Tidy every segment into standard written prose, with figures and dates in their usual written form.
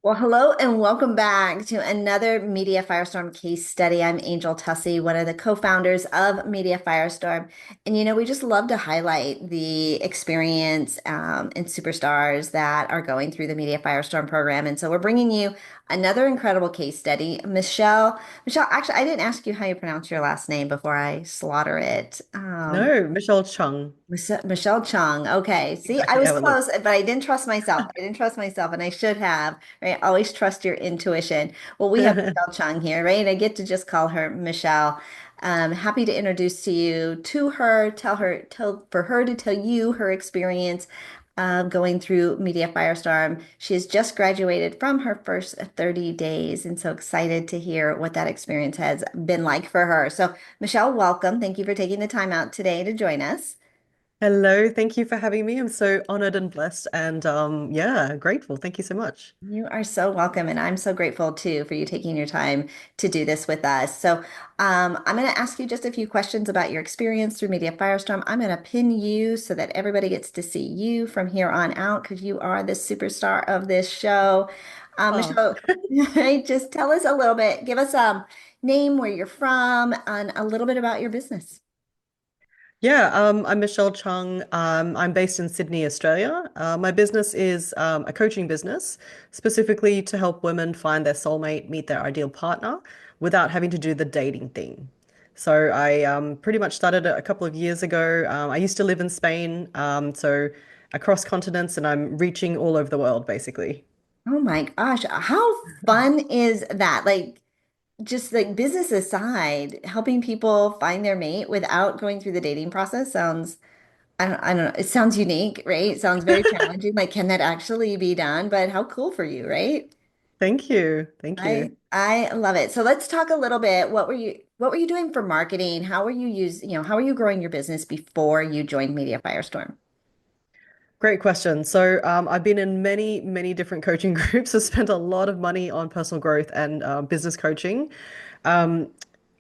Well, hello and welcome back to another Media Firestorm case study. I'm Angel Tuccy, one of the co-founders of Media Firestorm. And we just love to highlight the experience and superstars that are going through the Media Firestorm program. And so we're bringing you another incredible case study. Michelle, actually, I didn't ask you how you pronounce your last name before I slaughter it. No, Michelle Chung. Michelle Chung. Okay. See, I Exactly was how it close, looks. but I didn't trust myself. I didn't trust myself, and I should have, right? Always trust your intuition. Well, we have Michelle Chung here, right? I get to just call her Michelle. Happy to introduce you to her, tell for her to tell you her experience going through Media Firestorm. She has just graduated from her first 30 days, and so excited to hear what that experience has been like for her. So, Michelle, welcome. Thank you for taking the time out today to join us. Hello, thank you for having me. I'm so honored and blessed and yeah, grateful. Thank you so much. You are so welcome, and I'm so grateful too for you taking your time to do this with us. So, I'm going to ask you just a few questions about your experience through Media Firestorm. I'm going to pin you so that everybody gets to see you from here on out because you are the superstar of this show. Oh. Michelle, just tell us a little bit, give us a name, where you're from, and a little bit about your business. Yeah, I'm Michelle Chung. I'm based in Sydney, Australia. My business is a coaching business, specifically to help women find their soulmate, meet their ideal partner without having to do the dating thing. So I pretty much started it a couple of years ago. I used to live in Spain, so across continents, and I'm reaching all over the world, basically. Oh my gosh, how fun is that? Like, just like business aside, helping people find their mate without going through the dating process sounds, I don't know, it sounds unique, right? It sounds very challenging. Like, can that actually be done? But how cool for you, right? Thank you. Thank you. I love it. So let's talk a little bit. What were you doing for marketing? How were you growing your business before you joined Media Firestorm? Great question. So, I've been in many, many different coaching groups. I've spent a lot of money on personal growth and business coaching. Um,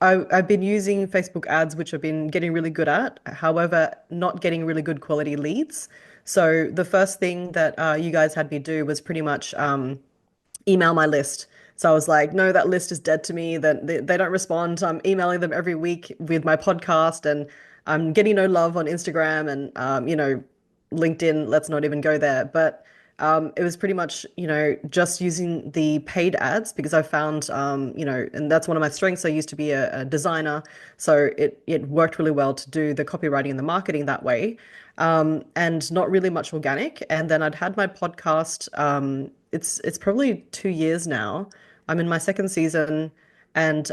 I've been using Facebook ads, which I've been getting really good at. However, not getting really good quality leads. So, the first thing that you guys had me do was pretty much email my list. So I was like, no, that list is dead to me. That they don't respond. I'm emailing them every week with my podcast, and I'm getting no love on Instagram and LinkedIn. Let's not even go there. But it was pretty much just using the paid ads because I found and that's one of my strengths. I used to be a designer, so it worked really well to do the copywriting and the marketing that way. And not really much organic. And then I'd had my podcast. It's probably 2 years now. I'm in my second season, and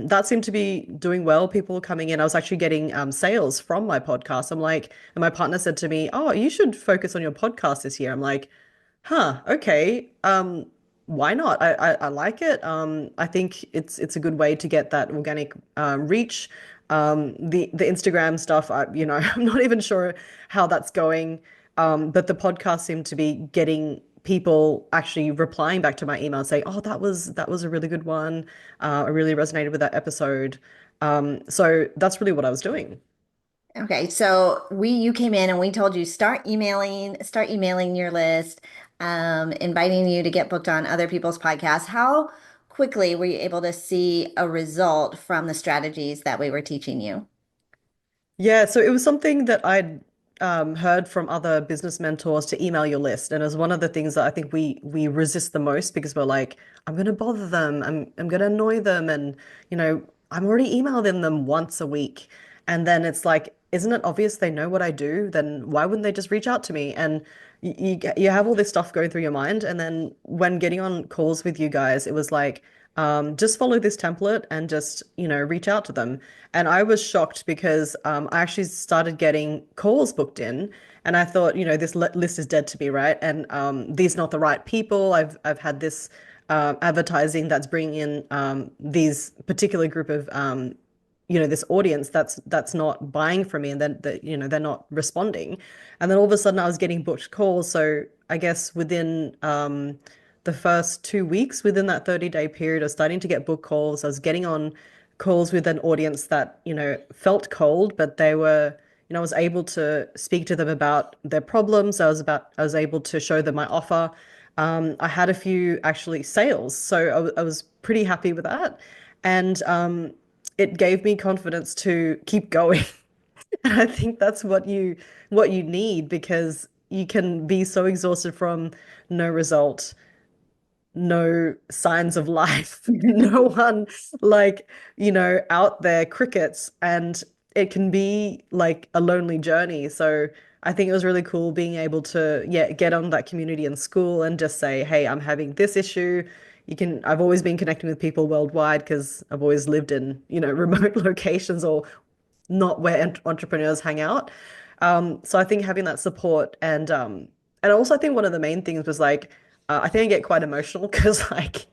that seemed to be doing well. People were coming in. I was actually getting sales from my podcast. I'm like, and my partner said to me, "Oh, you should focus on your podcast this year." I'm like, "Huh, okay. Why not? I like it. I think it's a good way to get that organic reach. The Instagram stuff, I'm not even sure how that's going. But the podcast seemed to be getting people actually replying back to my email and saying, "Oh, that was a really good one. I really resonated with that episode." So that's really what I was doing. Okay, so you came in and we told you start emailing your list, inviting you to get booked on other people's podcasts. How quickly were you able to see a result from the strategies that we were teaching you? Yeah, so it was something that I'd heard from other business mentors to email your list, and it was one of the things that I think we resist the most because we're like, I'm going to bother them, I'm going to annoy them, and I'm already emailing them once a week, and then it's like, isn't it obvious they know what I do? Then why wouldn't they just reach out to me? And you have all this stuff going through your mind, and then when getting on calls with you guys, it was like, just follow this template and just reach out to them. And I was shocked because I actually started getting calls booked in, and I thought, this list is dead to me, right? And these not the right people. I've had this advertising that's bringing in these particular group of this audience that's not buying from me, and then they're not responding. And then all of a sudden, I was getting booked calls. So I guess within the first 2 weeks within that 30-day period, I was starting to get book calls. I was getting on calls with an audience that, felt cold, but they were, I was able to speak to them about their problems. I was able to show them my offer. I had a few actually sales, so I was pretty happy with that, and it gave me confidence to keep going. And I think that's what you need because you can be so exhausted from no result, no signs of life, no one like, out there, crickets, and it can be like a lonely journey. So I think it was really cool being able to, yeah, get on that community in school and just say, hey, I'm having this issue. I've always been connecting with people worldwide because I've always lived in, remote locations or not where entrepreneurs hang out. So I think having that support and also I think one of the main things was like I think I get quite emotional because like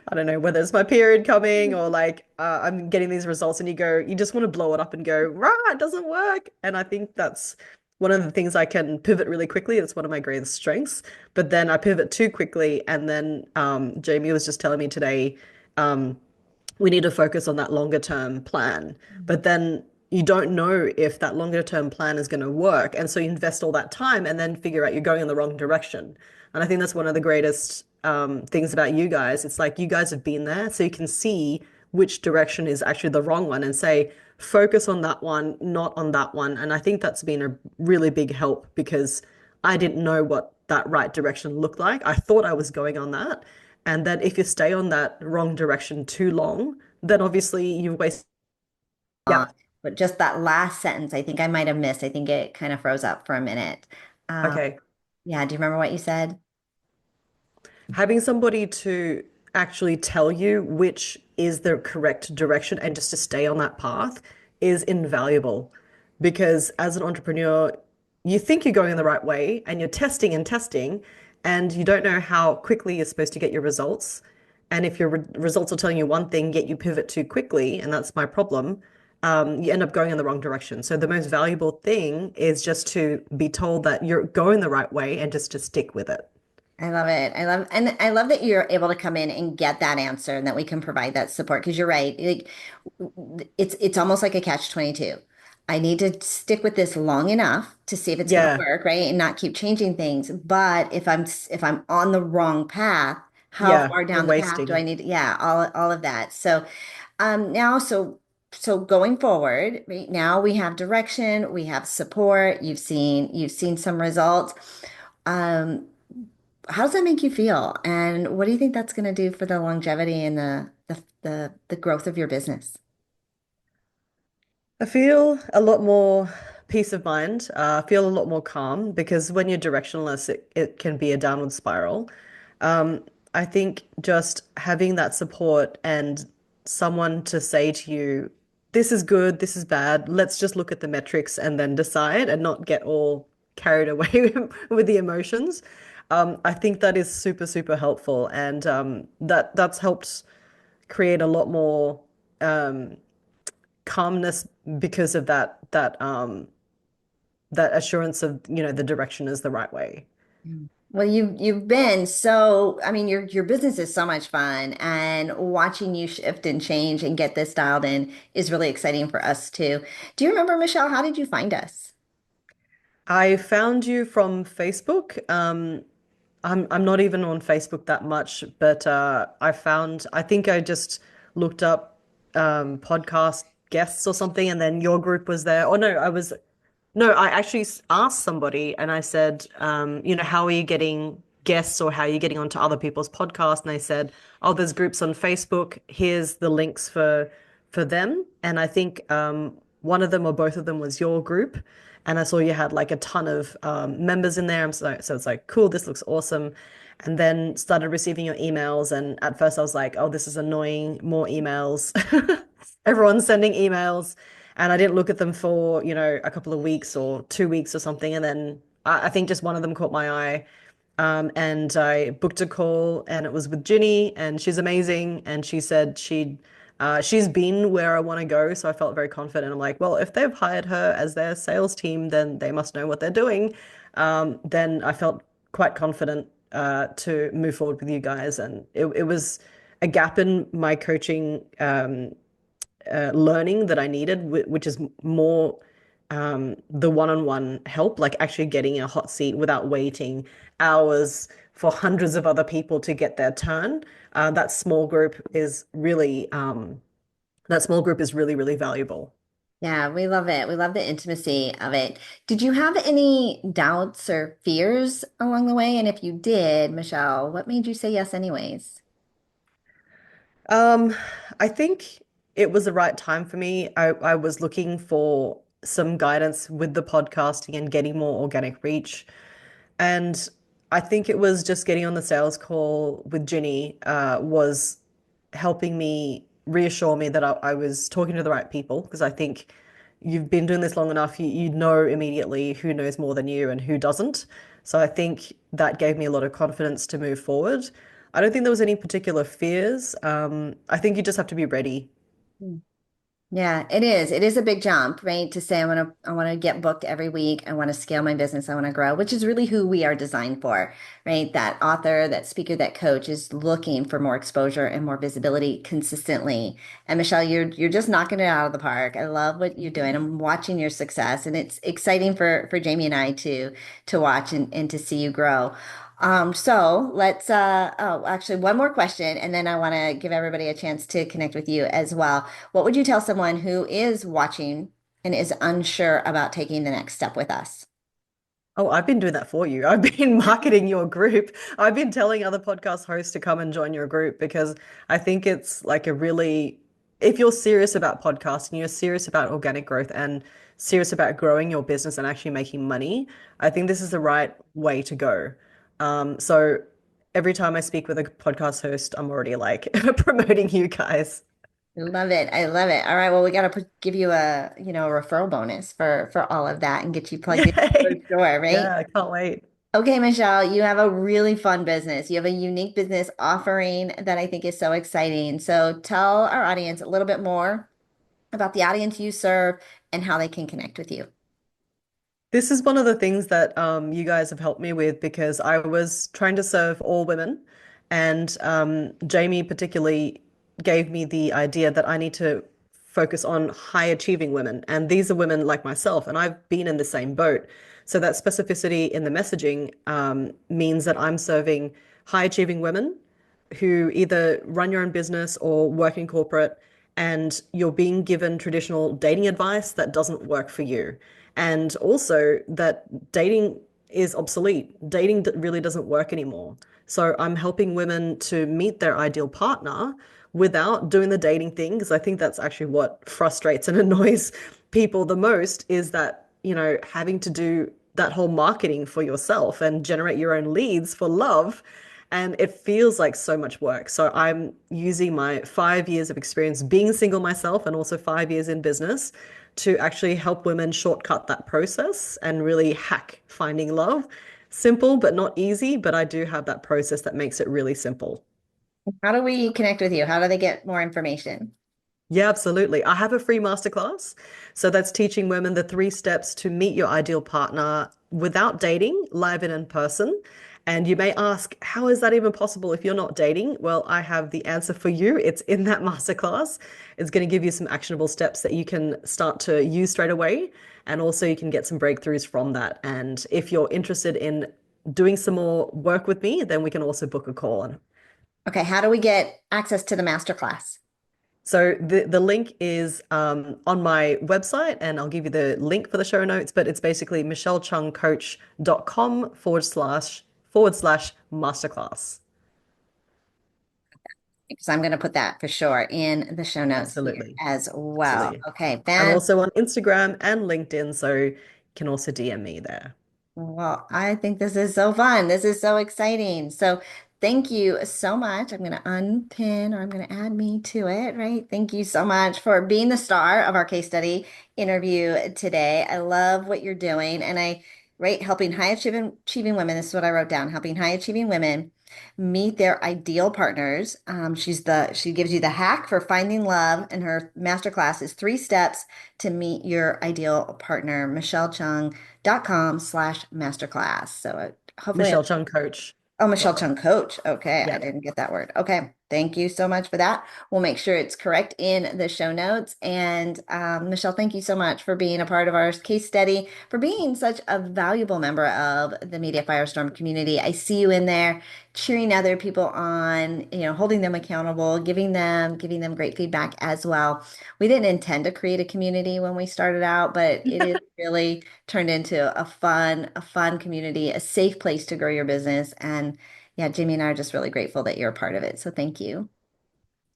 I don't know whether it's my period coming or like I'm getting these results and you just want to blow it up and go, rah, it doesn't work. And I think that's one of the things I can pivot really quickly. It's one of my greatest strengths. But then I pivot too quickly. And then Jamie was just telling me today, um, we need to focus on that longer term plan. But then you don't know if that longer term plan is going to work. And so you invest all that time and then figure out you're going in the wrong direction. And I think that's one of the greatest things about you guys. It's like you guys have been there, so you can see which direction is actually the wrong one and say, focus on that one, not on that one. And I think that's been a really big help because I didn't know what that right direction looked like. I thought I was going on that. And then if you stay on that wrong direction too long, then obviously you've wasted. Uh, Yep. but just that last sentence, I think I might have missed. I think it kind of froze up for a minute. Um, Okay. yeah, do you remember what you said? Having somebody to actually tell you which is the correct direction and just to stay on that path is invaluable. Because as an entrepreneur, you think you're going in the right way and you're testing and testing, and you don't know how quickly you're supposed to get your results. And if your results are telling you one thing, yet you pivot too quickly, and that's my problem, you end up going in the wrong direction. So the most valuable thing is just to be told that you're going the right way and just to stick with it. I love it. I love that you're able to come in and get that answer and that we can provide that support because you're right. Like, it's almost like a catch 22. I need to stick with this long enough to see if it's going to Yeah. work, right? And not keep changing things. But if I'm on the wrong path, how Yeah, far you're down the path do I wasting. need to, yeah, all of that. So now so going forward, right now we have direction, we have support, you've seen some results. Um, how does that make you feel? And what do you think that's going to do for the longevity and the growth of your business? I feel a lot more peace of mind. I feel a lot more calm because when you're directionless, it can be a downward spiral. Um, I think just having that support and someone to say to you, this is good, this is bad, let's just look at the metrics and then decide and not get all carried away with the emotions. I think that is super, super helpful. And that's helped create a lot more calmness because of that assurance of, the direction is the right way. Mm. Well, you've been so, I mean, your business is so much fun, and watching you shift and change and get this dialed in is really exciting for us too. Do you remember, Michelle, how did you find us? I found you from Facebook. I'm not even on Facebook that much, but I think I just looked up podcast guests or something, and then your group was there. Oh no, no, I actually asked somebody and I said, how are you getting guests or how are you getting onto other people's podcasts? And they said, oh, there's groups on Facebook. Here's the links for them. And I think one of them or both of them was your group. And I saw you had like a ton of members in there. So it's like, cool, this looks awesome. And then started receiving your emails. And at first I was like, oh, this is annoying, more emails. Everyone's sending emails and I didn't look at them for, a couple of weeks or 2 weeks or something. And then I think just one of them caught my eye. And I booked a call and it was with Ginny and she's amazing. And she said she's been where I want to go. So I felt very confident. I'm like, well, if they've hired her as their sales team, then they must know what they're doing. Then I felt quite confident to move forward with you guys. And it was a gap in my coaching learning that I needed, which is more the one-on-one help, like actually getting a hot seat without waiting hours for hundreds of other people to get their turn, that small group is really, really valuable. Yeah, we love it. We love the intimacy of it. Did you have any doubts or fears along the way? And if you did, Michelle, what made you say yes anyways? Um, I think it was the right time for me. I was looking for some guidance with the podcasting and getting more organic reach. And I think it was just getting on the sales call with Ginny was helping me reassure me that I was talking to the right people because I think you've been doing this long enough, you know immediately who knows more than you and who doesn't. So I think that gave me a lot of confidence to move forward. I don't think there was any particular fears. I think you just have to be ready. Yeah, it is. It is a big jump, right? To say I want to get booked every week. I want to scale my business. I want to grow, which is really who we are designed for, right? That author, that speaker, that coach is looking for more exposure and more visibility consistently. And Michelle, you're just knocking it out of the park. I love what you're doing. I'm watching your success, and it's exciting for Jamie and I to watch and to see you grow. So let's oh, actually one more question, and then I want to give everybody a chance to connect with you as well. What would you tell someone who is watching and is unsure about taking the next step with us? Oh, I've been doing that for you. I've been marketing your group. I've been telling other podcast hosts to come and join your group because I think it's like a really, if you're serious about podcasting, you're serious about organic growth and serious about growing your business and actually making money, I think this is the right way to go. So every time I speak with a podcast host, I'm already like promoting you guys. Love it. I love it. All right. Well, we got to give you a referral bonus for all of that and get you plugged into the Yay. store, right? Yeah, I can't wait. Okay, Michelle, you have a really fun business. You have a unique business offering that I think is so exciting. So tell our audience a little bit more about the audience you serve and how they can connect with you. This is one of the things that you guys have helped me with because I was trying to serve all women, and Jamie particularly gave me the idea that I need to focus on high achieving women. And these are women like myself, and I've been in the same boat. So that specificity in the messaging means that I'm serving high achieving women who either run your own business or work in corporate, and you're being given traditional dating advice that doesn't work for you. And also that dating is obsolete. Dating really doesn't work anymore. So I'm helping women to meet their ideal partner without doing the dating thing, because I think that's actually what frustrates and annoys people the most is that, having to do that whole marketing for yourself and generate your own leads for love, and it feels like so much work. So I'm using my 5 years of experience being single myself and also 5 years in business to actually help women shortcut that process and really hack finding love. Simple, but not easy. But I do have that process that makes it really simple. How do we connect with you? How do they get more information? Yeah, absolutely. I have a free masterclass. So that's teaching women the 3 steps to meet your ideal partner without dating, live and in person. And you may ask, how is that even possible if you're not dating? Well, I have the answer for you. It's in that masterclass. It's going to give you some actionable steps that you can start to use straight away. And also, you can get some breakthroughs from that. And if you're interested in doing some more work with me, then we can also book a call. Okay, how do we get access to the masterclass? So the link is on my website, and I'll give you the link for the show notes, but it's basically michellechungcoach.com/forward slash masterclass. Because I'm going to put that for sure in the show notes here Absolutely. as well. Absolutely. Okay, I'm Ben. also on Instagram and LinkedIn, so you can also DM me there. Well, I think this is so fun. This is so exciting. So, thank you so much. I'm going to unpin or I'm going to add me to it, right? Thank you so much for being the star of our case study interview today. I love what you're doing. Right, helping high achieving women. This is what I wrote down, helping high achieving women meet their ideal partners. She gives you the hack for finding love, and her masterclass is 3 steps to meet your ideal partner. MichelleChung.com/masterclass. So hopefully, Michelle Chung Coach. oh, Michelle Dot com. Chung Coach. Okay, I Yeah, didn't get that word. Okay. Thank you so much for that. We'll make sure it's correct in the show notes. And Michelle, thank you so much for being a part of our case study, for being such a valuable member of the Media Firestorm community. I see you in there cheering other people on, holding them accountable, giving them great feedback as well. We didn't intend to create a community when we started out, but it is really turned into a fun community, a safe place to grow your business. And yeah, Jamie and I are just really grateful that you're a part of it. So thank you.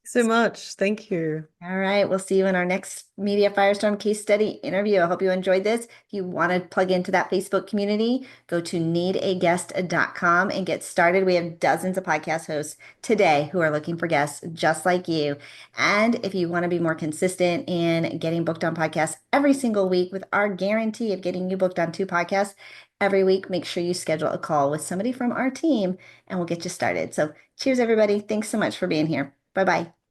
So much. Thank you. All right, we'll see you in our next Media Firestorm case study interview. I hope you enjoyed this. If you want to plug into that Facebook community, go to needaguest.com and get started. We have dozens of podcast hosts today who are looking for guests just like you. And if you want to be more consistent in getting booked on podcasts every single week with our guarantee of getting you booked on 2 podcasts every week, make sure you schedule a call with somebody from our team and we'll get you started. So cheers, everybody. Thanks so much for being here. Bye bye.